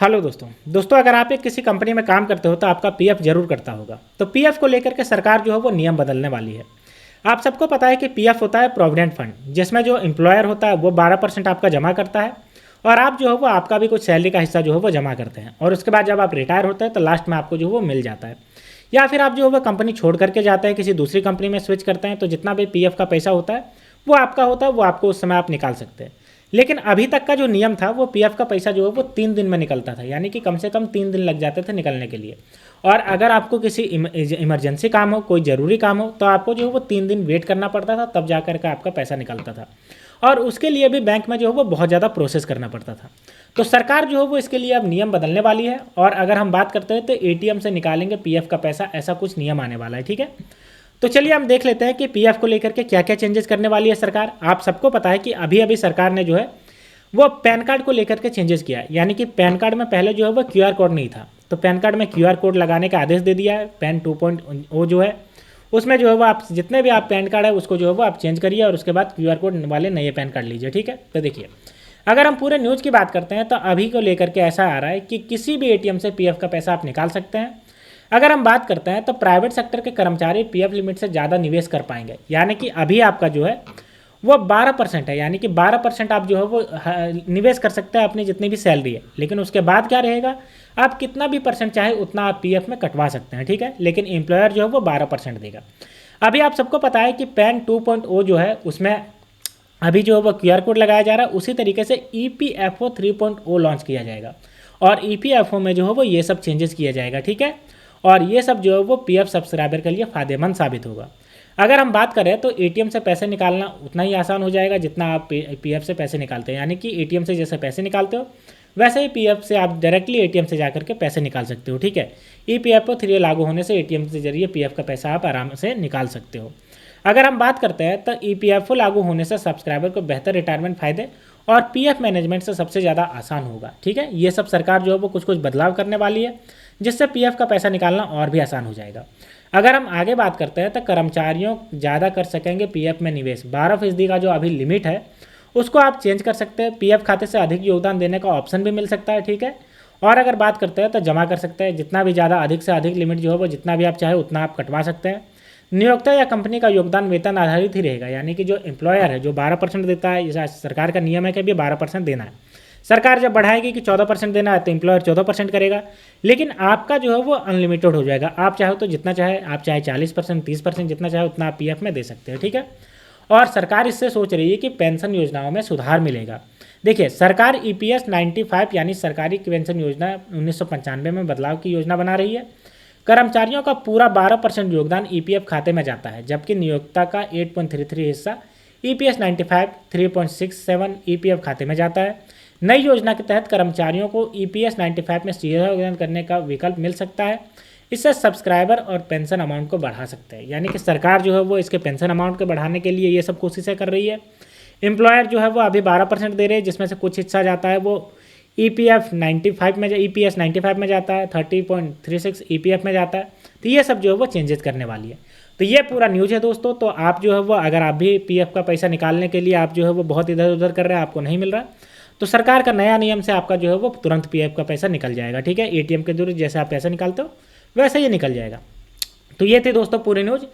Hello दोस्तों अगर आप एक किसी कंपनी में काम करते हो तो आपका पीएफ जरूर करता होगा। तो पीएफ को लेकर के सरकार जो है वो नियम बदलने वाली है। आप सबको पता है कि पीएफ होता है प्रोविडेंट फंड, जिसमें जो एम्प्लॉयर होता है वो 12% आपका जमा करता है और आप जो है वो आपका भी कुछ सैलरी का हिस्सा जो है वो जमा करते हैं और उसके बाद जब आप रिटायर होते हैं तो लास्ट में आपको जो है वो मिल जाता है। या फिर आप जो है वो कंपनी छोड़ करके जाते हैं, किसी दूसरी कंपनी में स्विच करते हैं, तो जितना भी पीएफ का पैसा होता है वो आपका होता है, वो आपको उस समय आप निकाल सकते हैं। लेकिन अभी तक का जो नियम था वो पीएफ का पैसा जो है वो 3 दिन में निकलता था, यानी कि कम से कम 3 दिन लग जाते थे निकलने के लिए। और अगर आपको किसी इमरजेंसी काम हो, कोई ज़रूरी काम हो, तो आपको जो है वो 3 दिन वेट करना पड़ता था, तब जा करके आपका पैसा निकलता था। और उसके लिए भी बैंक में जो है वो बहुत ज़्यादा प्रोसेस करना पड़ता था। तो सरकार जो है वो इसके लिए अब नियम बदलने वाली है। और अगर हम बात करते हैं तो एटीएम से निकालेंगे पीएफ का पैसा, ऐसा कुछ नियम आने वाला है। ठीक है, तो चलिए हम देख लेते हैं कि पीएफ को लेकर के क्या क्या चेंजेस करने वाली है सरकार। आप सबको पता है कि अभी अभी सरकार ने जो है वो पैन कार्ड को लेकर के चेंजेस किया है। यानी कि पैन कार्ड में पहले जो है वो क्यूआर कोड नहीं था, तो पैन कार्ड में क्यूआर कोड लगाने का आदेश दे दिया है। पैन 2.0 जो है उसमें जो है वो आप जितने भी आप पैन कार्ड है उसको जो है वो आप चेंज करिए और उसके बाद क्यूआर कोड वाले नए पैन कार्ड लीजिए। ठीक है, तो देखिए अगर हम पूरे न्यूज़ की बात करते हैं तो अभी को लेकर के ऐसा आ रहा है कि किसी भी एटीएम से पीएफ का पैसा आप निकाल सकते हैं। अगर हम बात करते हैं तो प्राइवेट सेक्टर के कर्मचारी पीएफ लिमिट से ज़्यादा निवेश कर पाएंगे। यानी कि अभी आपका जो है वो 12% है, यानी कि 12% आप जो है वो निवेश कर सकते हैं अपनी जितनी भी सैलरी है। लेकिन उसके बाद क्या रहेगा, आप कितना भी परसेंट चाहे उतना आप पीएफ में कटवा सकते हैं। ठीक है, लेकिन एम्प्लॉयर जो है वो 12% देगा। अभी आप सबको पता है कि पैन 2.0 जो है उसमें अभी जो है वो क्यूआर कोड लगाया जा रहा है। उसी तरीके से ईपीएफओ 3.0 लॉन्च किया जाएगा और ईपीएफओ में जो है वो ये सब चेंजेस किया जाएगा। ठीक है, और ये सब जो है वो पीएफ सब्सक्राइबर के लिए फ़ायदेमंद साबित होगा। अगर हम बात करें तो एटीएम से पैसे निकालना उतना ही आसान हो जाएगा जितना आप पीएफ से पैसे निकालते हैं। यानी कि एटीएम से जैसे पैसे निकालते हो वैसे ही पीएफ से आप डायरेक्टली एटीएम से जाकर के पैसे निकाल सकते हो। ठीक है, ईपीएफओ 3 लागू होने से एटीएम के जरिए पीएफ का पैसा आप आराम से निकाल सकते हो। अगर हम बात करते हैं तो ईपीएफओ लागू होने से सब्सक्राइबर को बेहतर रिटायरमेंट फायदे और पीएफ मैनेजमेंट से सबसे ज़्यादा आसान होगा। ठीक है, ये सब सरकार जो है वो कुछ कुछ बदलाव करने वाली है जिससे पीएफ का पैसा निकालना और भी आसान हो जाएगा। अगर हम आगे बात करते हैं तो कर्मचारियों ज़्यादा कर सकेंगे पीएफ में निवेश। 12% का जो अभी लिमिट है उसको आप चेंज कर सकते हैं। पीएफ खाते से अधिक योगदान देने का ऑप्शन भी मिल सकता है। ठीक है, और अगर बात करते हैं तो जमा कर सकते हैं जितना भी ज़्यादा, अधिक से अधिक लिमिट जो है वो जितना भी आप चाहे उतना आप कटवा सकते हैं। नियोक्ता या कंपनी का योगदान वेतन आधारित ही रहेगा। यानी कि जो एम्प्लॉयर है जो 12% देता है, जैसा सरकार का नियम है कि अभी 12% देना है। सरकार जब बढ़ाएगी कि 14% देना है तो एम्प्लॉयर 14% करेगा। लेकिन आपका जो है वो अनलिमिटेड हो जाएगा। आप चाहो तो जितना चाहे, आप चाहे 40%, 30%, जितना चाहे उतना आप पीएफ में दे सकते हैं। ठीक है, और सरकार इससे सोच रही है कि पेंशन योजनाओं में सुधार मिलेगा। देखिए सरकार ईपीएस 95 यानी सरकारी पेंशन योजना 1995 में बदलाव की योजना बना रही है। कर्मचारियों का पूरा 12% योगदान ईपीएफ खाते में जाता है, जबकि नियोक्ता का 8.33 हिस्सा ईपीएस 95 3.67 ईपीएफ खाते में जाता है। नई योजना के तहत कर्मचारियों को ईपीएस 95 में सीधा योगदान करने का विकल्प मिल सकता है। इससे सब्सक्राइबर और पेंशन अमाउंट को बढ़ा सकते हैं। यानी कि सरकार जो है वो इसके पेंशन अमाउंट को बढ़ाने के लिए ये सब कोशिशें कर रही है। एम्प्लॉयर जो है वो अभी 12% दे रहे हैं, जिसमें से कुछ हिस्सा जाता है वो ईपीएस 95 में जाता है, 30.36 ईपीएफ में जाता है। तो ये सब जो है वो चेंजेस करने वाली है। तो ये पूरा न्यूज़ है दोस्तों। तो आप जो है वो अगर आप भी पीएफ का पैसा निकालने के लिए आप जो है वो बहुत इधर उधर कर रहे हैं, आपको नहीं मिल रहा, तो सरकार का नया नियम से आपका जो है वो तुरंत पीएफ का पैसा निकल जाएगा। ठीक है, एटीएम के जरिए जैसे आप पैसा निकालते हो वैसे ही निकल जाएगा। तो ये थे दोस्तों पूरी न्यूज़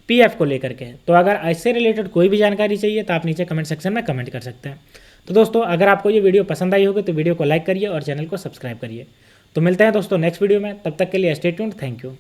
पीएफ को लेकर के। तो अगर इससे रिलेटेड कोई भी जानकारी चाहिए तो आप नीचे कमेंट सेक्शन में कमेंट कर सकते हैं। तो दोस्तों अगर आपको ये वीडियो पसंद आई होगी तो वीडियो को लाइक करिए और चैनल को सब्सक्राइब करिए। तो मिलते हैं दोस्तों नेक्स्ट वीडियो में, तब तक के लिए स्टे ट्यून्ड। Thank you.